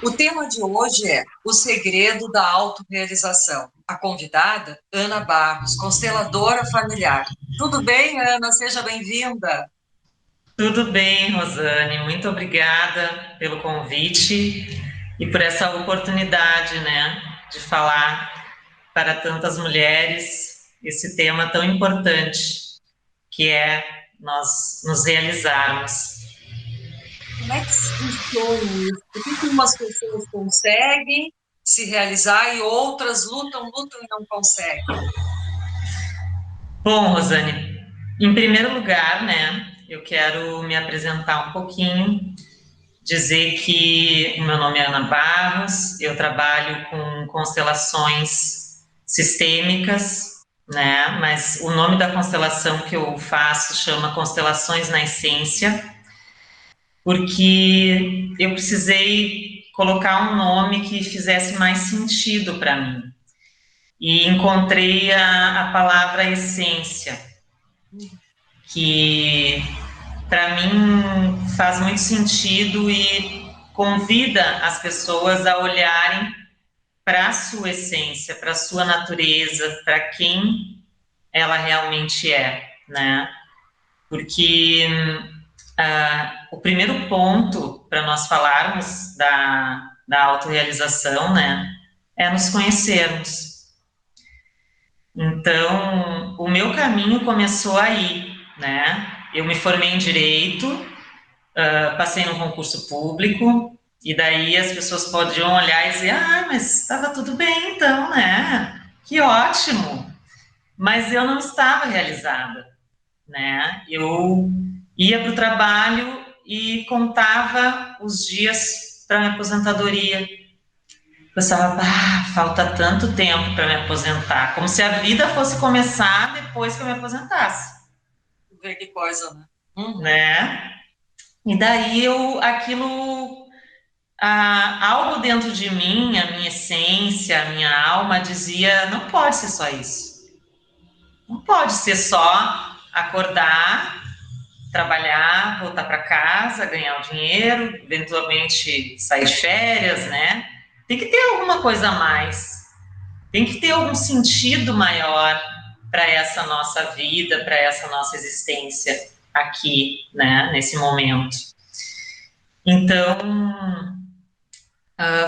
O tema de hoje é o segredo da autorrealização. A convidada, Ana Barros, consteladora familiar. Tudo bem, Ana? Seja bem-vinda. Tudo bem, Rosane. Muito obrigada pelo convite e por essa oportunidade, né, de falar para tantas mulheres esse tema tão importante, que é nós nos realizarmos. Como é que funciona isso? Por que umas pessoas conseguem se realizar e outras lutam, lutam e não conseguem? Bom, Rosane, em primeiro lugar, né, eu quero me apresentar um pouquinho, dizer que o meu nome é Ana Barros, eu trabalho com constelações sistêmicas, né? Mas o nome da constelação que eu faço chama Constelações na Essência, porque eu precisei colocar um nome que fizesse mais sentido para mim. E encontrei a palavra essência, que para mim faz muito sentido e convida as pessoas a olharem para a sua essência, para a sua natureza, para quem ela realmente é, né? Porque o primeiro ponto para nós falarmos da autorrealização, né, é nos conhecermos. Então, o meu caminho começou aí, né? Eu me formei em Direito, passei num concurso público, e daí as pessoas podiam olhar e dizer, ah, mas estava tudo bem então, né? Que ótimo! Mas eu não estava realizada, né? Eu ia para o trabalho e contava os dias para minha aposentadoria. Pensava, ah, falta tanto tempo para me aposentar, como se a vida fosse começar depois que eu me aposentasse, Ver que coisa, né? Uhum. né? E daí aquilo, algo dentro de mim, a minha essência, a minha alma dizia, não pode ser só isso. Não pode ser só acordar, trabalhar, voltar para casa, ganhar o dinheiro, eventualmente sair de férias, né? Tem que ter alguma coisa a mais. Tem que ter algum sentido maior para essa nossa vida, para essa nossa existência aqui, né, nesse momento. Então,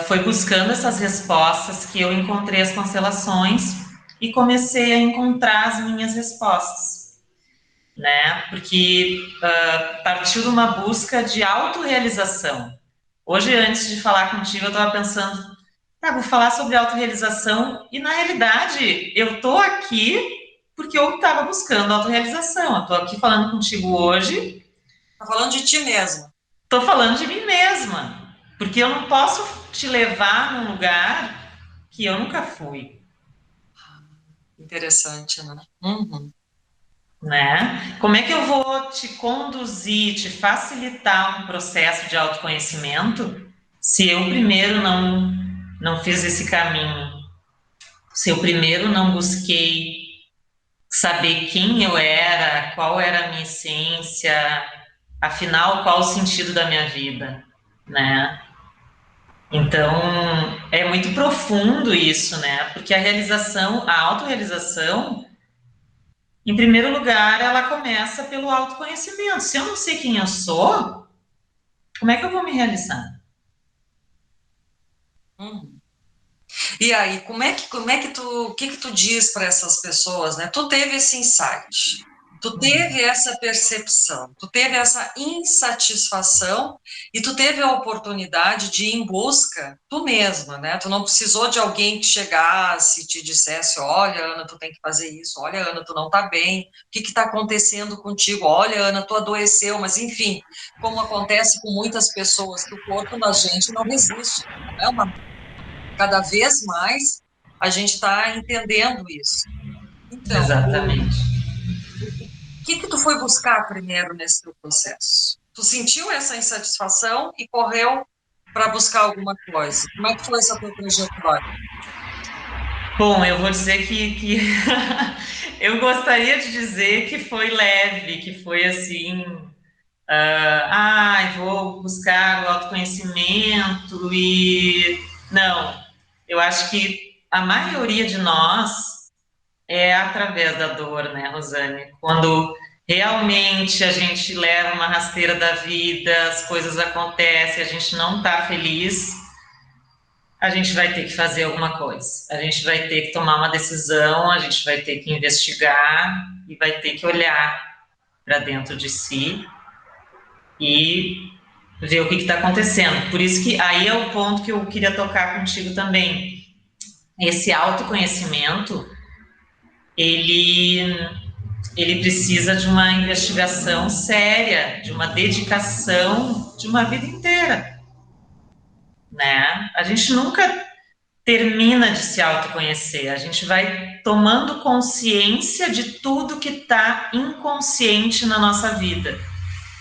foi buscando essas respostas que eu encontrei as constelações e comecei a encontrar as minhas respostas, né? Porque partiu de uma busca de autorrealização. Hoje, antes de falar contigo, eu estava pensando, tá, vou falar sobre autorrealização e, na realidade, eu estou aqui porque eu estava buscando autorrealização. Eu estou aqui falando contigo hoje, Tá falando de ti mesma. estou falando de mim mesma, porque eu não posso te levar num lugar que eu nunca fui, Interessante, né? Uhum. né? Como é que eu vou te conduzir, te facilitar um processo de autoconhecimento se eu primeiro não fiz esse caminho? Se eu primeiro não busquei saber quem eu era, qual era a minha essência, afinal, qual o sentido da minha vida, né? Então, é muito profundo isso, né? Porque a realização, a autorrealização, em primeiro lugar, ela começa pelo autoconhecimento. Se eu não sei quem eu sou, como é que eu vou me realizar? Uhum. E aí, como é que o que tu diz para essas pessoas, né? Tu teve esse insight, tu teve essa percepção, tu teve essa insatisfação e tu teve a oportunidade de ir em busca tu mesma, né? Tu não precisou de alguém que chegasse e te dissesse, olha, Ana, tu tem que fazer isso, olha, Ana, tu não tá bem, o que que tá acontecendo contigo? Olha, Ana, tu adoeceu, mas enfim, como acontece com muitas pessoas, que o corpo da gente não resiste, não é uma cada vez mais a gente está entendendo isso. Então, Exatamente. o que que tu foi buscar primeiro nesse teu processo? Tu sentiu essa insatisfação e correu para buscar alguma coisa. Como é que foi essa tua trajetória? Bom, eu vou dizer que eu gostaria de dizer que foi leve, que foi assim, Vou buscar o autoconhecimento e... Não, eu acho que a maioria de nós é através da dor, né, Rosane? Quando realmente a gente leva uma rasteira da vida, as coisas acontecem, a gente não está feliz, a gente vai ter que fazer alguma coisa. A gente vai ter que tomar uma decisão, a gente vai ter que investigar e vai ter que olhar para dentro de si e ver o que está acontecendo. Por isso que aí é o ponto que eu queria tocar contigo também. Esse autoconhecimento, ele precisa de uma investigação séria, de uma dedicação de uma vida inteira, né? A gente nunca termina de se autoconhecer, a gente vai tomando consciência de tudo que está inconsciente na nossa vida.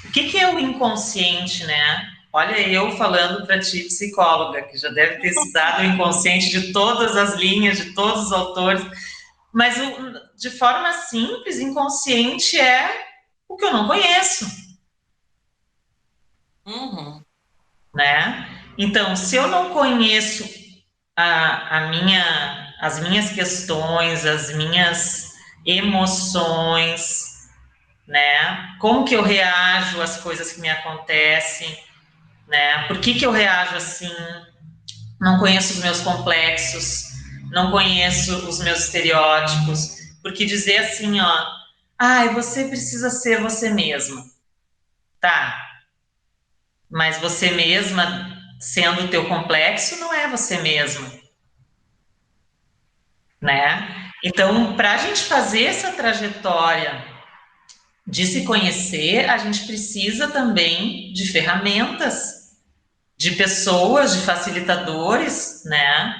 O que é o inconsciente, né? Olha, eu falando para ti, psicóloga, que já deve ter estudado o inconsciente de todas as linhas, de todos os autores, mas de forma simples, inconsciente é o que eu não conheço, né? Então, se eu não conheço as minhas questões, as minhas emoções, né? Como que eu reajo às coisas que me acontecem, né? Por que eu reajo assim? Não conheço os meus complexos, não conheço os meus estereótipos, porque dizer assim, ó, você precisa ser você mesma, tá? Mas você mesma, sendo o teu complexo, não é você mesma, né? Então, para a gente fazer essa trajetória de se conhecer, a gente precisa também de ferramentas, de pessoas, de facilitadores, né?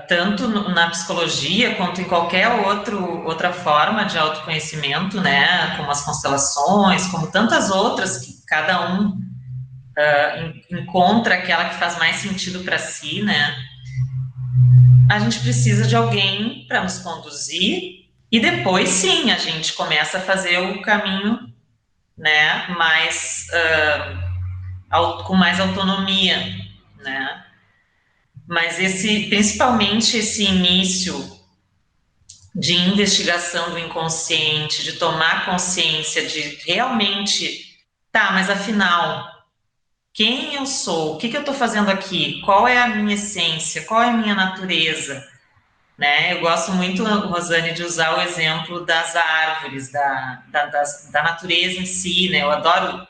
Tanto na psicologia quanto em qualquer outra forma de autoconhecimento, né? Como as constelações, como tantas outras que cada um encontra aquela que faz mais sentido para si, né? A gente precisa de alguém para nos conduzir e depois, sim, a gente começa a fazer o caminho, né? Com mais autonomia, né? Mas principalmente esse início de investigação do inconsciente, de tomar consciência de realmente, tá, mas afinal, quem eu sou? O que eu estou fazendo aqui? Qual é a minha essência? Qual é a minha natureza? Né? Eu gosto muito, Rosane, de usar o exemplo das árvores, da natureza em si, né? Eu adoro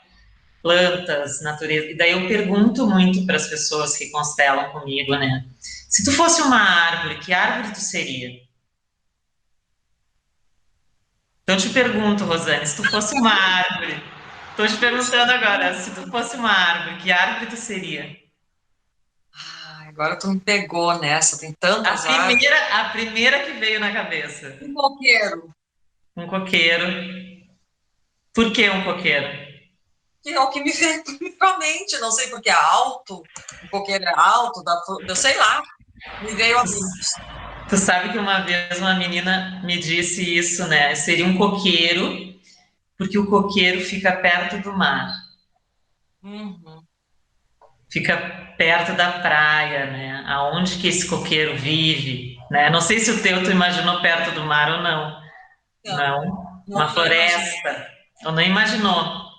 plantas, natureza. E daí eu pergunto muito para as pessoas que constelam comigo, né? Se tu fosse uma árvore, que árvore tu seria? Então eu te pergunto, Rosane, se tu fosse uma árvore, estou te perguntando agora, se tu fosse uma árvore, que árvore tu seria? Agora tu me pegou nessa, tem tantas árvores. A primeira que veio na cabeça. Um coqueiro, Um coqueiro. Por que um coqueiro? que é o que me veio pra mente, não sei porque é alto, um coqueiro é alto, eu sei lá, me veio a mente. Tu sabe que uma vez uma menina me disse isso, né? Seria um coqueiro, porque o coqueiro fica perto do mar. Uhum. Fica perto da praia, né? Aonde que esse coqueiro vive, né? Não sei se o teu tu imaginou perto do mar ou não. Não, Não, uma não imaginei. floresta. Eu não imaginou.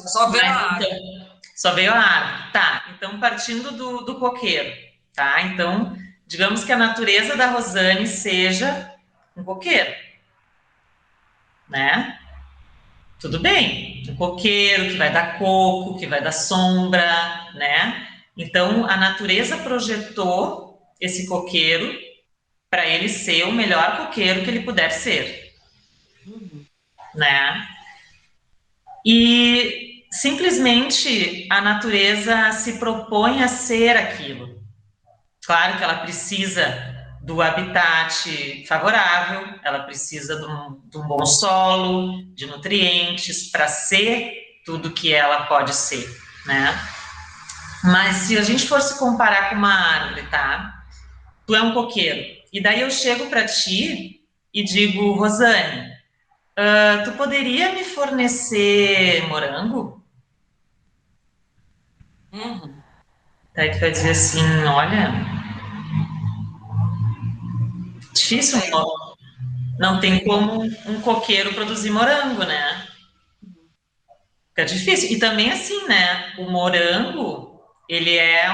Só veio a Mas árvore. então, só veio a árvore. Tá, então partindo do coqueiro, tá? Então, digamos que a natureza da Rosane seja um coqueiro, né? Tudo bem, um coqueiro que vai dar coco, que vai dar sombra, né? Então, a natureza projetou esse coqueiro para ele ser o melhor coqueiro que ele puder ser, né? E simplesmente a natureza se propõe a ser aquilo. Claro que ela precisa do habitat favorável, ela precisa de um bom solo, de nutrientes para ser tudo que ela pode ser, né? Mas se a gente for se comparar com uma árvore, tá? Tu é um coqueiro. E daí eu chego para ti e digo, Rosane, tu poderia me fornecer morango? Uhum. Daí tu vai dizer assim, olha, Não difícil, tem, não não tem tem como. como um coqueiro produzir morango, né? Fica difícil. E também assim, né? O morango, ele é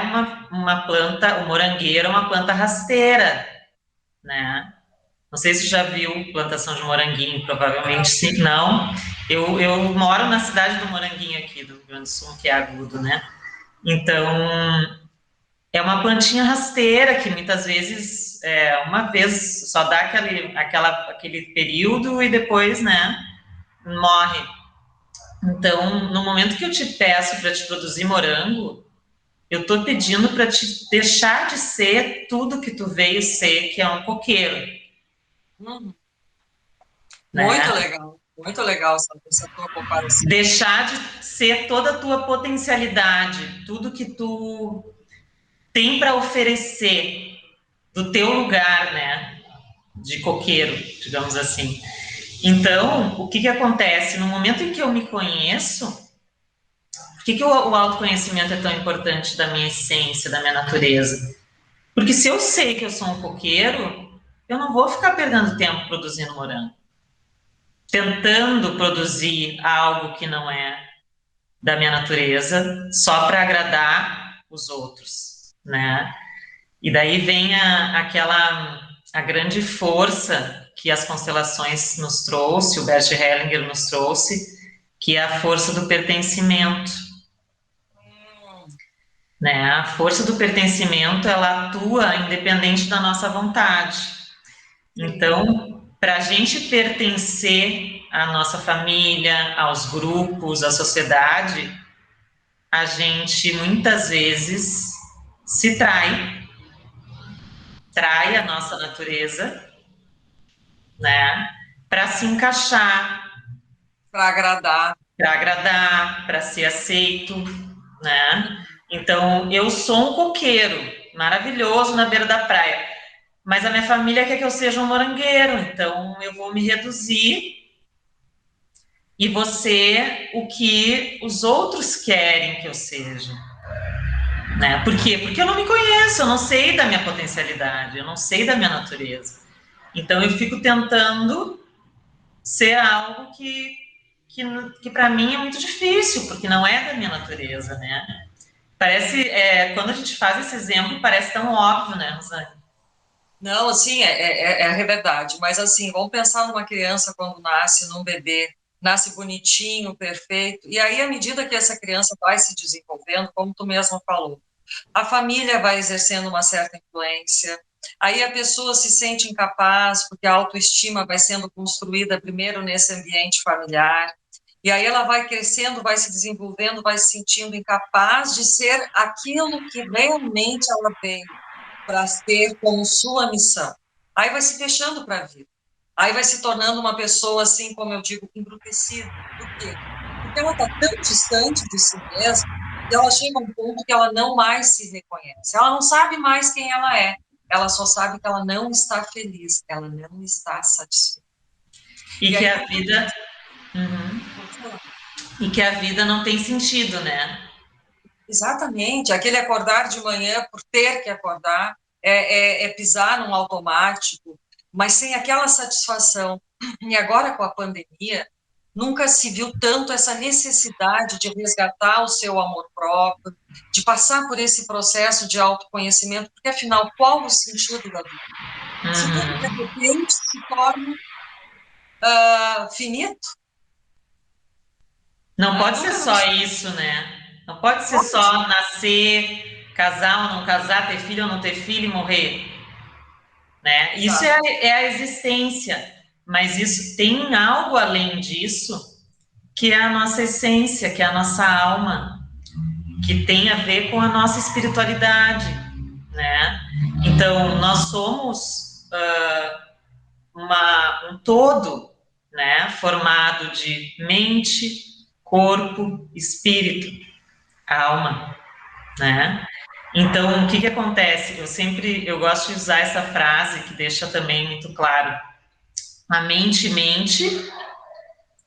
uma planta, o morangueiro é uma planta rasteira, né? Não sei se você já viu plantação de moranguinho, provavelmente sim, não. Eu moro na cidade do Moranguinho aqui, do Rio Grande do Sul, que é Agudo, né? Então, é uma plantinha rasteira que muitas vezes, uma vez, só dá aquele período e depois, né, morre. Então, no momento que eu te peço para te produzir morango, eu estou pedindo para te deixar de ser tudo que tu veio ser, que é um coqueiro, Uhum. né? Muito legal essa tua comparação. Deixar de ser toda a tua potencialidade, tudo que tu tem para oferecer do teu lugar, né? De coqueiro, digamos assim. Então, o que que acontece? No momento em que eu me conheço, por que que o autoconhecimento é tão importante da minha essência, da minha natureza? Porque se eu sei que eu sou um coqueiro, eu não vou ficar perdendo tempo produzindo morango, tentando produzir algo que não é da minha natureza só para agradar os outros, né? E daí vem a grande força que as constelações nos trouxe, o Bert Hellinger nos trouxe, que é a força do pertencimento, né? A força do pertencimento, ela atua independente da nossa vontade. Sim. Então, para a gente pertencer à nossa família, aos grupos, à sociedade, a gente muitas vezes se trai a nossa natureza, né, para se encaixar, Para agradar. para agradar, para ser aceito, né? Então, eu sou um coqueiro maravilhoso na beira da praia, mas a minha família quer que eu seja um morangueiro, então eu vou me reduzir e vou ser o que os outros querem que eu seja. Né? Por quê? Porque eu não me conheço, eu não sei da minha potencialidade, eu não sei da minha natureza. Então eu fico tentando ser algo que para mim é muito difícil, porque não é da minha natureza, né? Parece, quando a gente faz esse exemplo, parece tão óbvio, né, Rosane? Não, assim, é verdade. Mas, assim, vamos pensar numa criança quando nasce, num bebê, nasce bonitinho, perfeito. E aí, à medida que essa criança vai se desenvolvendo, como tu mesmo falou, a família vai exercendo uma certa influência. Aí a pessoa se sente incapaz, porque a autoestima vai sendo construída primeiro nesse ambiente familiar. E aí ela vai crescendo, vai se desenvolvendo, vai se sentindo incapaz de ser aquilo que realmente ela veio para ter como sua missão. Aí vai se fechando para a vida. Aí vai se tornando uma pessoa, assim, como eu digo, embrutecida. Por quê? Porque ela está tão distante de si mesma que ela chega a um ponto que ela não mais se reconhece. Ela não sabe mais quem ela é. Ela só sabe que ela não está feliz, que ela não está satisfeita. E E que aí, a por que vida, uhum, pode falar? e que a vida não tem sentido, né? Exatamente, aquele acordar de manhã por ter que acordar, é pisar num automático, mas sem aquela satisfação. E agora com a pandemia, nunca se viu tanto essa necessidade de resgatar o seu amor próprio, de passar por esse processo de autoconhecimento, porque afinal, qual o sentido da vida? Se tudo de Uhum. repente se torna finito, Não né? pode ser Nunca só vamos isso, né? Não pode ser pode. só nascer, casar ou não casar, ter filho ou não ter filho e morrer, né? Isso Exato. é a existência, mas isso tem algo além disso, que é a nossa essência, que é a nossa alma, que tem a ver com a nossa espiritualidade, né? Então, nós somos um todo, né? Formado de mente, corpo, espírito, alma, né? Então, o que que acontece? Eu gosto de usar essa frase que deixa também muito claro. A mente mente,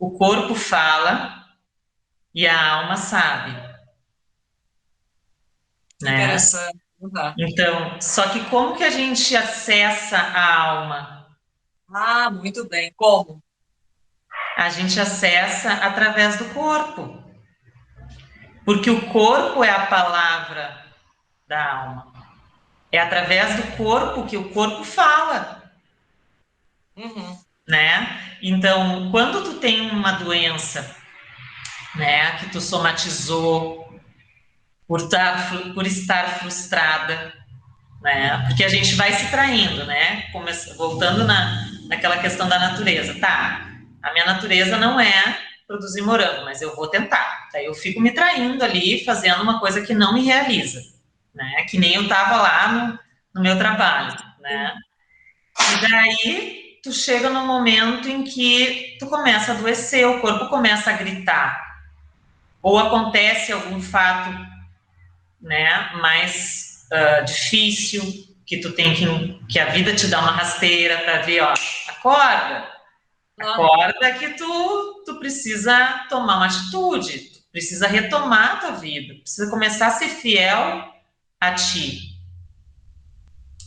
o corpo fala e a alma sabe, né? Interessante. Uhum. Então, só que como que a gente acessa a alma? Ah, muito bem. Como? A gente acessa através do corpo, porque o corpo é a palavra da alma. É através do corpo que o corpo fala, Uhum. né? Então, quando tu tem uma doença, né, que tu somatizou por estar frustrada, né? Porque a gente vai se traindo, né? Voltando naquela questão da natureza. Tá, a minha natureza não é produzir morango, mas eu vou tentar. Daí eu fico me traindo ali, fazendo uma coisa que não me realiza, né? Que nem eu estava lá no meu trabalho, né? E daí tu chega no momento em que tu começa a adoecer, o corpo começa a gritar. Ou acontece algum fato, né, mais difícil, que tu tem que a vida te dá uma rasteira para ver, ó, acorda, Aham. acorda que tu precisa tomar uma atitude, tu precisa retomar a tua vida, precisa começar a ser fiel a ti.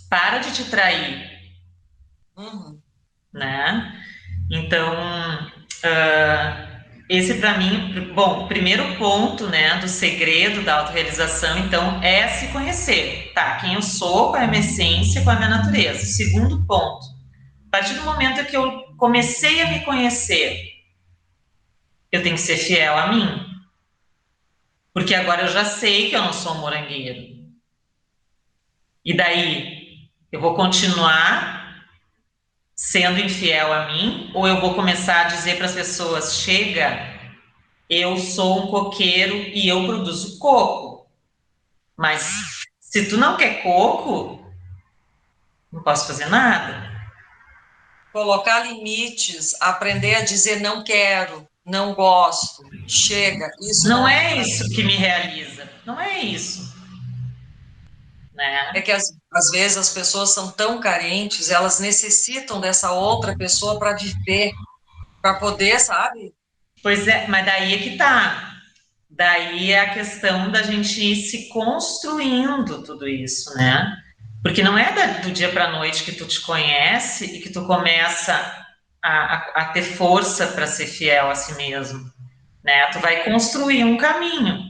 Para de te trair, Uhum. né? Então, esse para mim, bom, o primeiro ponto, né, do segredo da autorrealização, então, é se conhecer, tá? Quem eu sou, qual é a minha essência, qual é a minha natureza. Segundo ponto, a partir do momento que eu comecei a me conhecer, eu tenho que ser fiel a mim, porque agora eu já sei que eu não sou um morangueiro. E daí, eu vou continuar sendo infiel a mim, ou eu vou começar a dizer para as pessoas: chega, eu sou um coqueiro e eu produzo coco. Mas se tu não quer coco, não posso fazer nada. Colocar limites, aprender a dizer não quero, não gosto, chega, isso Não não é é para isso mim. que me realiza. Não é isso, É né? que às vezes as pessoas são tão carentes, elas necessitam dessa outra pessoa para viver, para poder, sabe? Pois é, mas daí é que tá. Daí é a questão da gente ir se construindo tudo isso, né? Porque não é do dia para a noite que tu te conhece e que tu começa a ter força para ser fiel a si mesmo, né? Tu vai construir um caminho,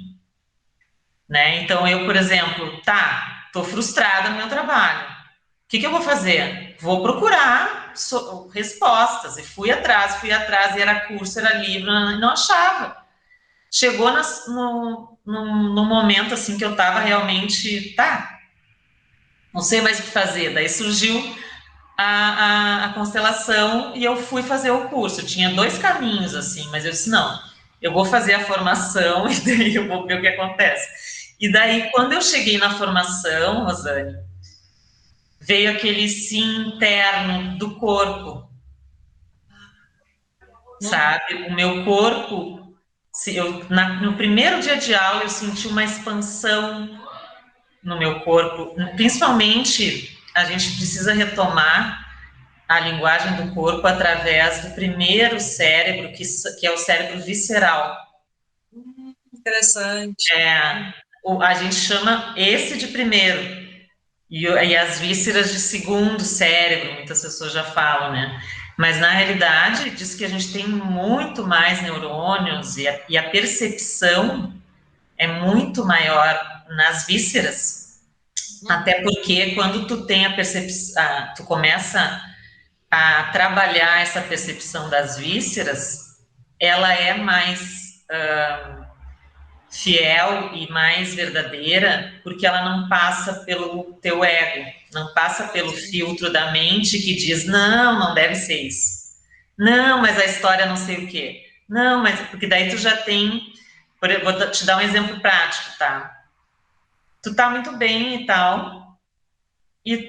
né? Então eu, por exemplo, tá, tô frustrada no meu trabalho. O que que eu vou fazer? Vou procurar respostas e fui atrás, e era curso, era livro, não achava. Chegou no momento assim que eu tava realmente, tá, não sei mais o que fazer. Daí surgiu a constelação e eu fui fazer o curso. Eu tinha dois caminhos, assim, mas eu disse, não, eu vou fazer a formação e daí eu vou ver o que acontece. E daí, quando eu cheguei na formação, Rosane, veio aquele sim interno do corpo, Uhum. sabe? O meu corpo, no primeiro dia de aula, eu senti uma expansão no meu corpo. Principalmente, a gente precisa retomar a linguagem do corpo através do primeiro cérebro, que é o cérebro visceral. Interessante. A gente chama esse de primeiro, e as vísceras de segundo cérebro, muitas pessoas já falam, né? Mas na realidade, diz que a gente tem muito mais neurônios e a percepção é muito maior nas vísceras. Até porque quando tu tem a percepção, tu começa a trabalhar essa percepção das vísceras, ela é mais fiel e mais verdadeira, porque ela não passa pelo teu ego, não passa pelo filtro da mente que diz, não, não deve ser isso. Não, mas a história não sei o quê. Não, mas porque daí tu já tem, vou te dar um exemplo prático, tá? Tu tá muito bem e tal, e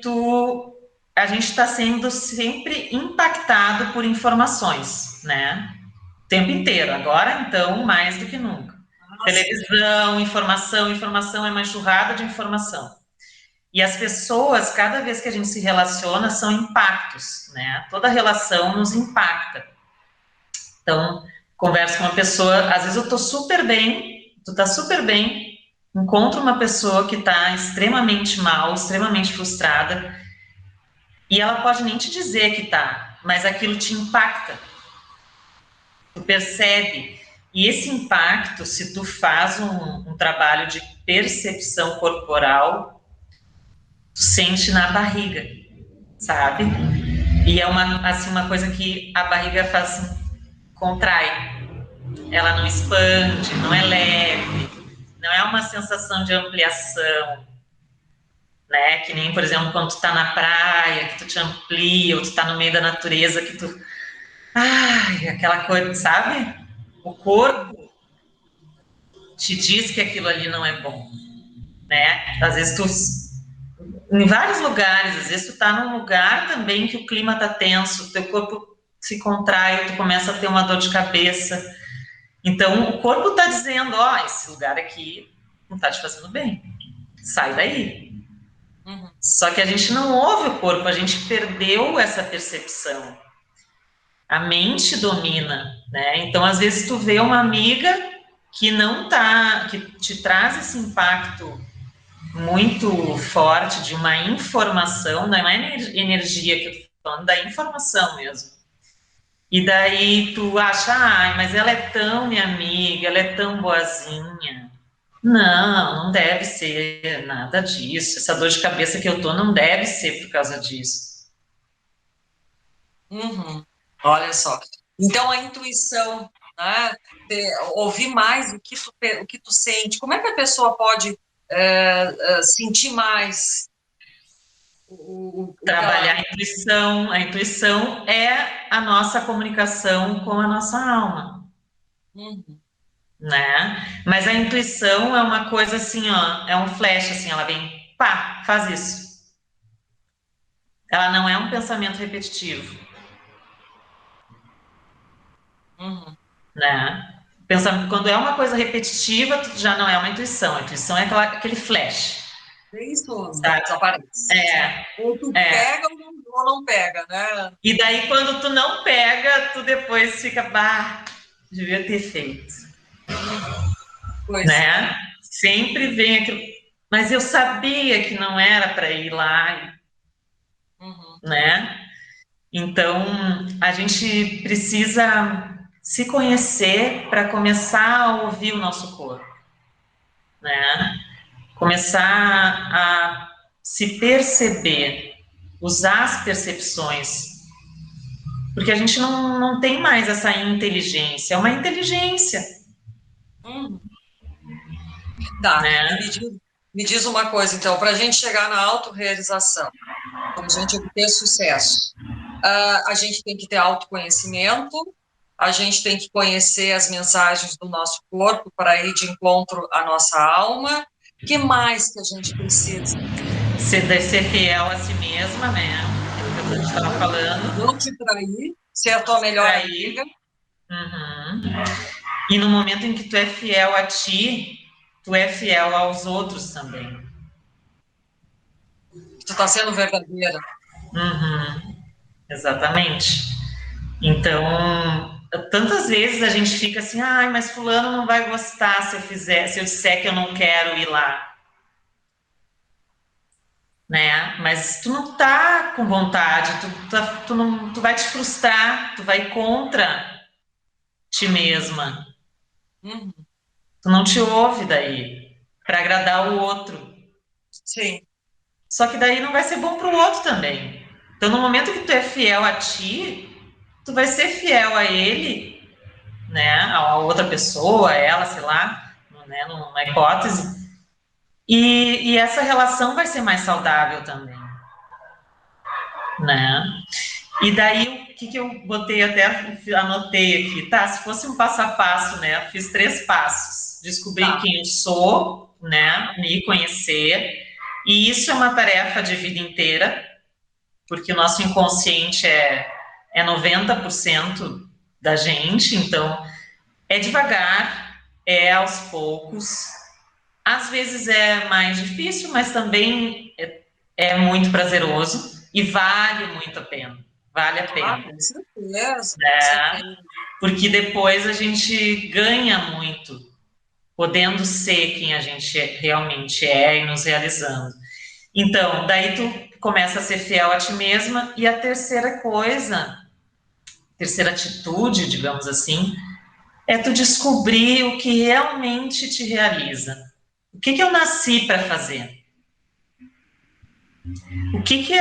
a gente está sendo sempre impactado por informações, né? O tempo inteiro. Agora, então, mais do que nunca. Ah, sim. Televisão, informação, informação é uma enxurrada de informação. E as pessoas, cada vez que a gente se relaciona, são impactos, né? Toda relação nos impacta. Então, converso com uma pessoa, às vezes eu tô super bem, tu tá super bem, encontro uma pessoa que tá extremamente mal, extremamente frustrada, e ela pode nem te dizer que tá, mas aquilo te impacta. Tu percebe. E esse impacto, se tu faz um trabalho de percepção corporal, tu sente na barriga, sabe? E é uma coisa que a barriga faz, contrai. Ela não expande, não é leve, não é uma sensação de ampliação, né? Que nem, por exemplo, quando tu tá na praia, que tu te amplia, ou tu tá no meio da natureza, que tu... Ai, aquela coisa, sabe? O corpo te diz que aquilo ali não é bom, né? Às vezes tu, em vários lugares, às vezes tu tá num lugar também que o clima tá tenso, teu corpo se contrai, tu começa a ter uma dor de cabeça. Então o corpo tá dizendo, ó, esse lugar aqui não tá te fazendo bem, sai daí. Uhum. Só que a gente não ouve o corpo, a gente perdeu essa percepção. A mente domina, né? Então às vezes tu vê uma amiga que não tá, que te traz esse impacto muito forte de uma informação, não é energia que eu tô falando, da informação mesmo. E daí tu acha, ai, mas ela é tão minha amiga, ela é tão boazinha. Não, não deve ser nada disso. Essa dor de cabeça que eu tô não deve ser por causa disso. Uhum. Olha só. Então, a intuição, né? Ouvir mais o que tu sente. Como é que a pessoa pode sentir mais o que ela... Trabalhar a intuição é a nossa comunicação com a nossa alma, Uhum. né? Mas a intuição é uma coisa assim, ó, é um flash, assim, ela vem, pá, faz isso. Ela não é um pensamento repetitivo, Uhum. né? Pensamento, quando é uma coisa repetitiva, já não é uma intuição. A intuição é aquele flash, É isso, sabe? desaparece. É, Ou tu é. pega ou não pega, né? E daí, quando tu não pega, tu depois fica, bah, devia ter feito, Uhum. Pois é. né? Sempre vem aquilo, mas eu sabia que não era para ir lá, Uhum. né? Então, a gente precisa se conhecer para começar a ouvir o nosso corpo, né? Começar a se perceber, usar as percepções, porque a gente não tem mais essa inteligência, é uma inteligência, Uhum. Tá, e né? me diz uma coisa, então, para a gente chegar na autorrealização, para a gente obter sucesso, a gente tem que ter autoconhecimento, a gente tem que conhecer as mensagens do nosso corpo para ir de encontro à nossa alma. O que mais que a gente precisa? Ser fiel a si mesma, né? É o que a gente estava falando, Não te trair, ser a não tua se melhor trair. amiga. Uhum. E no momento em que tu é fiel a ti, tu é fiel aos outros também. Tu está sendo verdadeira. Uhum. Exatamente. Então, tantas vezes a gente fica assim, ai, mas fulano não vai gostar se eu fizer, se eu disser que eu não quero ir lá, né? Mas tu não tá com vontade, tu vai te frustrar, tu vai contra ti mesma, Uhum. tu não te ouve daí para agradar o outro. Sim. Só que daí não vai ser bom para o outro também. Então, no momento que tu é fiel a ti, tu vai ser fiel a ele, né, a outra pessoa, a ela, sei lá, né, numa hipótese, e essa relação vai ser mais saudável também, né? E daí, o que eu botei até, anotei aqui, tá, se fosse um passo a passo, né, fiz 3 passos, descobrir Tá. quem eu sou, né, me conhecer, e isso é uma tarefa de vida inteira, porque o nosso inconsciente é 90% da gente, então é devagar, é aos poucos. Às vezes é mais difícil, mas também é muito prazeroso e vale muito a pena. Vale a Ah, pena. com certeza, com Né? certeza. Porque depois a gente ganha muito, podendo ser quem a gente realmente é e nos realizando. Então, daí tu começa a ser fiel a ti mesma, e a terceira coisa, terceira atitude, digamos assim, é tu descobrir o que realmente te realiza. O que eu nasci para fazer? O que é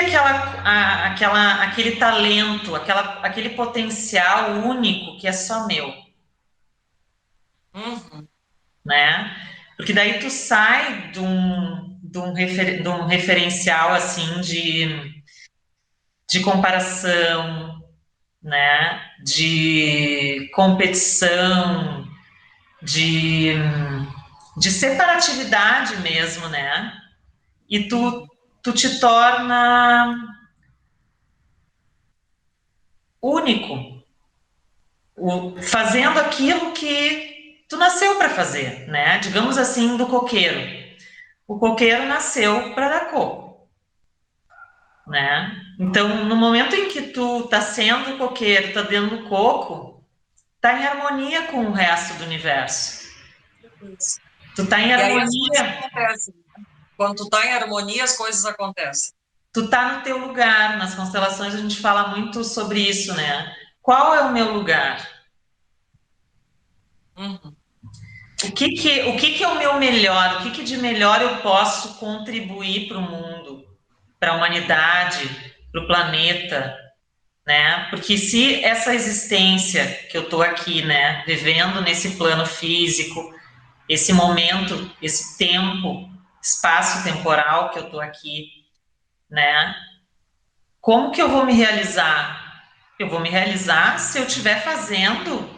aquele talento, aquele potencial único que é só meu, Uhum. né? Porque daí tu sai de um referencial assim de comparação, né? De competição, de, de separatividade mesmo, né? E tu te torna único, fazendo aquilo que tu nasceu para fazer, né? Digamos assim, do coqueiro. O coqueiro nasceu para dar coco, né? Então, no momento em que tu tá sendo coqueiro, tá dando coco, tá em harmonia com o resto do universo. Isso. Tu tá em E aí as coisas harmonia, acontecem. Quando tu tá em harmonia, as coisas acontecem. tu tá no teu lugar. Nas constelações a gente fala muito sobre isso, né? Qual é o meu lugar? Uhum. O que é o meu melhor? O que de melhor eu posso contribuir para o mundo, para a humanidade, para o planeta, né? Porque se essa existência que eu estou aqui, né, vivendo nesse plano físico, esse momento, esse tempo, espaço temporal que eu estou aqui, né? Como que eu vou me realizar? Eu vou me realizar se eu estiver fazendo,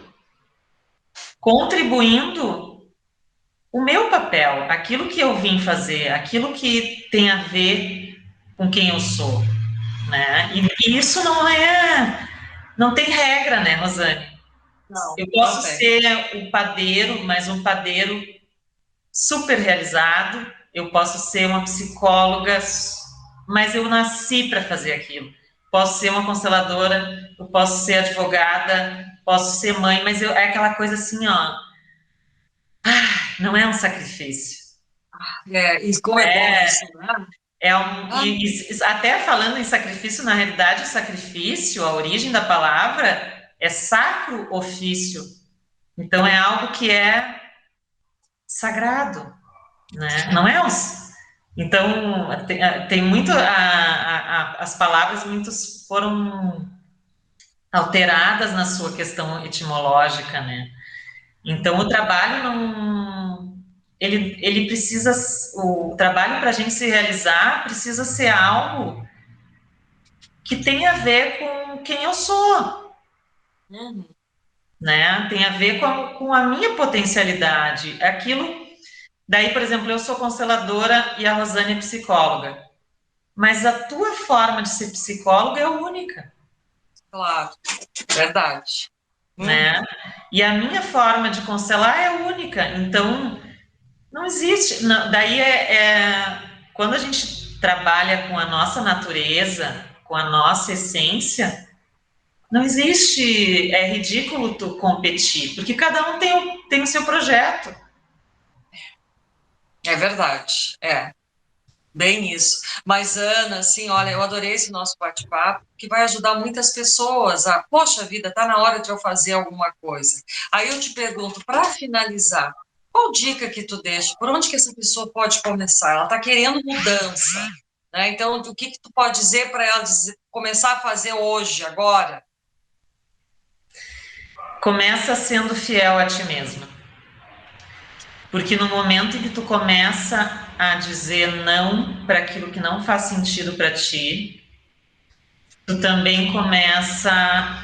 contribuindo o meu papel, aquilo que eu vim fazer, aquilo que tem a ver com quem eu sou, né? E isso não tem regra, né, Rosane? Não, Eu não posso tem. ser um padeiro, mas um padeiro super realizado. Eu posso ser uma psicóloga, mas eu nasci para fazer aquilo. Posso ser uma consteladora, eu posso ser advogada, posso ser mãe, mas é aquela coisa assim, ó, não é um sacrifício. É, e como é bom isso, né? Ah, Até falando em sacrifício, na realidade, o sacrifício, a origem da palavra, é sacro ofício. Então, é algo que é sagrado, né? Não é os. Então, tem muito. As palavras muitos foram alteradas na sua questão etimológica, né? Então, o trabalho não. Ele precisa. O trabalho para a gente se realizar precisa ser algo que tem a ver com quem eu sou, uhum. né? Tem a ver com a minha potencialidade. Aquilo. Daí, por exemplo, eu sou consteladora e a Rosane é psicóloga. Mas a tua forma de ser psicóloga é única, Claro, verdade. né? Uhum. E a minha forma de constelar é única. Então, não existe. Daí quando a gente trabalha com a nossa natureza, com a nossa essência, não existe, é ridículo tu competir, porque cada um tem o seu projeto. É verdade, é. Bem isso. Mas, Ana, assim, olha, eu adorei esse nosso bate-papo, que vai ajudar muitas pessoas a, poxa vida, tá na hora de eu fazer alguma coisa. Aí eu te pergunto, para finalizar, qual dica que tu deixa? Por onde que essa pessoa pode começar? Ela está querendo mudança, né? Então, o que que tu pode dizer para ela começar a fazer hoje, agora? Começa sendo fiel a ti mesma. Porque no momento em que tu começa a dizer não para aquilo que não faz sentido para ti, tu também começa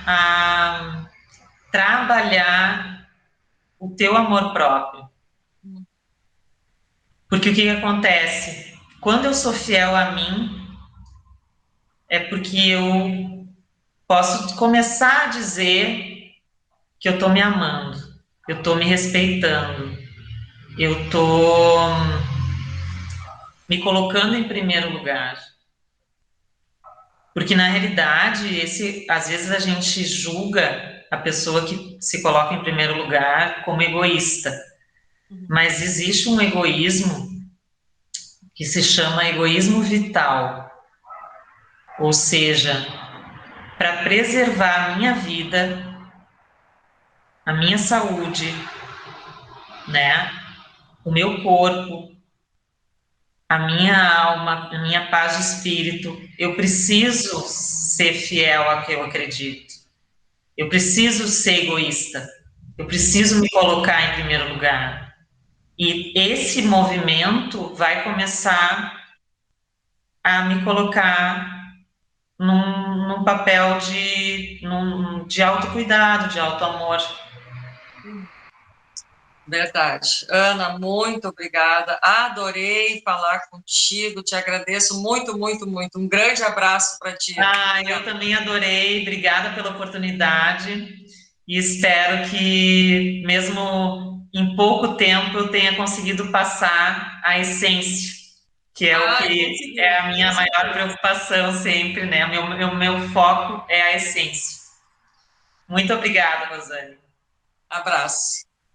a trabalhar o teu amor próprio. Porque o que acontece? Quando eu sou fiel a mim, é porque eu posso começar a dizer que eu estou me amando, eu estou me respeitando, eu estou me colocando em primeiro lugar. Porque, na realidade, às vezes a gente julga a pessoa que se coloca em primeiro lugar como egoísta. Mas existe um egoísmo que se chama egoísmo vital. Ou seja, para preservar a minha vida, a minha saúde, né? O meu corpo, a minha alma, a minha paz de espírito, eu preciso ser fiel ao que eu acredito. Eu preciso ser egoísta. Eu preciso me colocar em primeiro lugar. E esse movimento vai começar a me colocar num papel de autocuidado, de autoamor. Verdade. Ana, muito obrigada. Adorei falar contigo. Te agradeço muito, muito, muito. Um grande abraço para ti. Ah, eu também adorei. Obrigada pela oportunidade. E espero que, mesmo em pouco tempo, eu tenha conseguido passar a essência, que é o Ai, que é conseguiu, a com minha maior certeza. preocupação sempre, né? Meu foco é a essência. Muito obrigada, Rosane. Abraço.